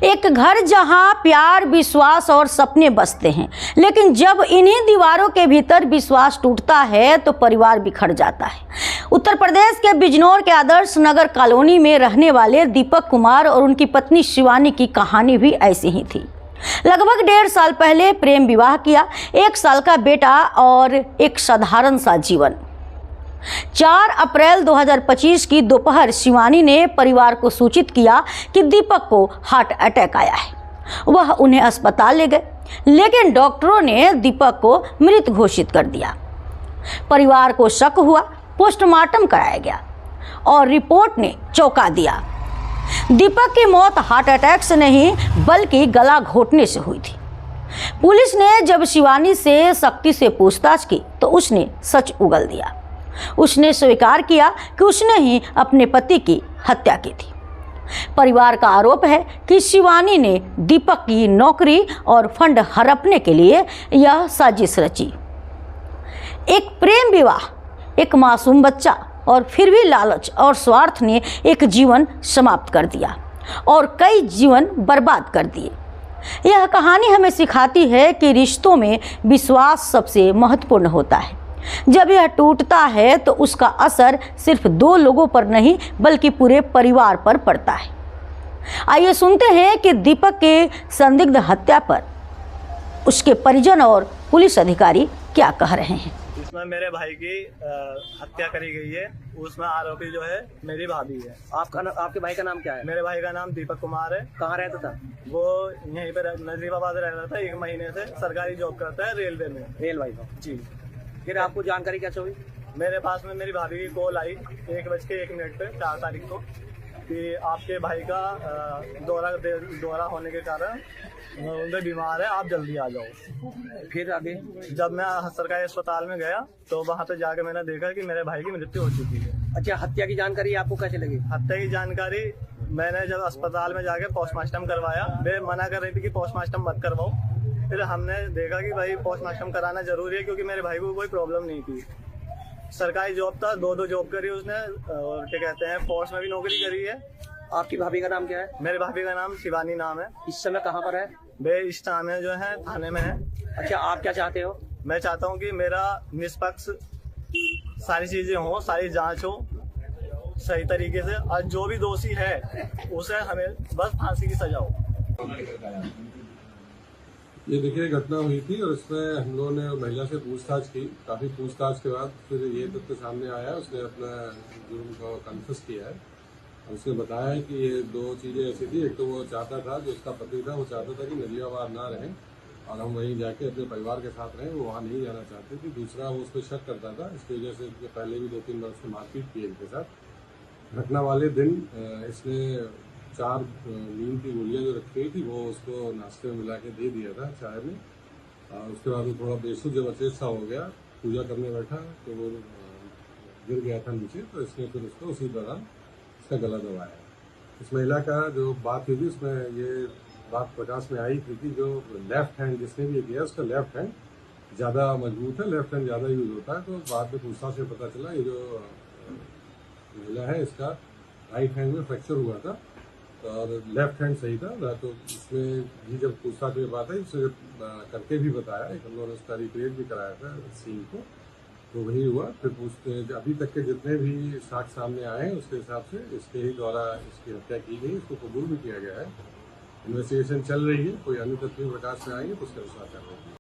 एक घर जहां प्यार, विश्वास और सपने बसते हैं, लेकिन जब इन्हीं दीवारों के भीतर विश्वास टूटता है तो परिवार बिखर जाता है। उत्तर प्रदेश के बिजनौर के आदर्श नगर कॉलोनी में रहने वाले दीपक कुमार और उनकी पत्नी शिवानी की कहानी भी ऐसी ही थी। लगभग 1.5 साल पहले प्रेम विवाह किया, 1 साल का बेटा और एक साधारण सा जीवन। 4 अप्रैल 2025 की दोपहर शिवानी ने परिवार को सूचित किया कि दीपक को हार्ट अटैक आया है। वह उन्हें अस्पताल ले गए, लेकिन डॉक्टरों ने दीपक को मृत घोषित कर दिया। परिवार को शक हुआ, पोस्टमार्टम कराया गया और रिपोर्ट ने चौंका दिया। दीपक की मौत हार्ट अटैक से नहीं बल्कि गला घोटने से हुई थी। पुलिस ने जब शिवानी से सख्ती से पूछताछ की तो उसने सच उगल दिया। उसने स्वीकार किया कि उसने ही अपने पति की हत्या की थी। परिवार का आरोप है कि शिवानी ने दीपक की नौकरी और फंड हड़पने के लिए यह साजिश रची। एक प्रेम विवाह, एक मासूम बच्चा और फिर भी लालच और स्वार्थ ने एक जीवन समाप्त कर दिया और कई जीवन बर्बाद कर दिए। यह कहानी हमें सिखाती है कि रिश्तों में विश्वास सबसे महत्वपूर्ण होता है। जब यह टूटता है तो उसका असर सिर्फ 2 लोगों पर नहीं बल्कि पूरे परिवार पर पड़ता है। आइए सुनते हैं कि दीपक के संदिग्ध हत्या पर उसके परिजन और पुलिस अधिकारी क्या कह रहे हैं। इसमें मेरे भाई की हत्या करी गई है। उसमें आरोपी जो है मेरी भाभी है। आपके भाई का नाम क्या है? मेरे भाई का नाम दीपक कुमार है। कहाँ रहता था? वो यहीं पे नजीबाबाद रहता था। 1 महीने से सरकारी जॉब करता है रेलवे में। रेलवे का जी। फिर आपको जानकारी क्या हुई? मेरे पास में मेरी भाभी की कॉल आई 1:01 पे 4 तारीख को कि आपके भाई का दौरा होने के कारण उनके बीमार है, आप जल्दी आ जाओ। फिर आगे जब मैं सरकारी अस्पताल में गया तो वहां पे जाके मैंने देखा कि मेरे भाई की मृत्यु हो चुकी है। अच्छा, हत्या की जानकारी आपको कैसे लगी? हत्या की जानकारी मैंने जब अस्पताल में जाके पोस्टमार्टम करवाया, वे मना कर रही थी कि पोस्टमार्टम मत करवाओ। फिर हमने देखा कि भाई पोस्टमार्टम कराना जरूरी है, क्योंकि मेरे भाई को कोई प्रॉब्लम नहीं थी। सरकारी जॉब था, 2 जॉब करी उसने और क्या कहते हैं फोर्स में भी नौकरी करी है। आपकी भाभी का नाम क्या है? मेरे भाभी का नाम शिवानी नाम है। इस समय कहाँ पर है? वे इस टाइम जो है थाने में है। अच्छा, आप क्या चाहते हो? मैं चाहता हूँ कि मेरा निष्पक्ष सारी चीजें हो, सारी जांच हो सही तरीके से, और जो भी दोषी है उसे हमें बस फांसी की सजा हो। ये देखिए घटना हुई थी और इसमें हम लोगों ने महिला से पूछताछ की। काफी पूछताछ के बाद फिर ये तथ्य सामने आया, उसने अपना जुर्म को कन्फेस किया है। उसने बताया कि ये 2 चीजें ऐसी थी। एक तो वो चाहता था, जो उसका पति था, वो चाहता था कि नजीबाबाद ना रहें और हम वहीं जाके अपने परिवार के साथ रहें। वो वहाँ नहीं जाना चाहते थे। दूसरा, वो उस पर शक करता था, इसकी वजह से पहले भी 2-3 बार उसने मारपीट की इनके साथ। घटना वाले दिन इसने 4 नींद की गोलियां जो रखी हुई थी वो उसको नाश्ते में मिला के दे दिया था चाय में। उसके बाद वो थोड़ा बेसुध जब अचेत सा हो गया, पूजा करने बैठा तो वो गिर गया था नीचे। तो इसने फिर उसको उसी दौरान इसका गला दबाया। इस महिला का जो बात हुई थी उसमें ये बात प्रकाश में आई थी कि जो लेफ्ट हैंड जिसने भी ये किया उसका लेफ्ट हैंड ज़्यादा मजबूत है, लेफ्ट हैंड ज़्यादा यूज होता है। तो बाद में पूछताछ से पता चला ये जो महिला है इसका राइट हैंड में फ्रैक्चर हुआ था और लेफ्ट हैंड सही था। तो इसमें भी जब पूछताछ में बात आई, उसने करके भी बताया, एक हम लोगों ने उसका रिक्रिएट भी कराया था सीन को, तो वही हुआ। फिर पूछते अभी तक के जितने भी साक्ष्य सामने आए हैं उसके हिसाब से इसके ही द्वारा इसकी हत्या की गई। इसको कबूल भी किया गया है। इन्वेस्टिगेशन चल रही है, कोई अन्य तथ्य प्रकाश में आएंगे तो उसके अनुसार कर रहे हैं।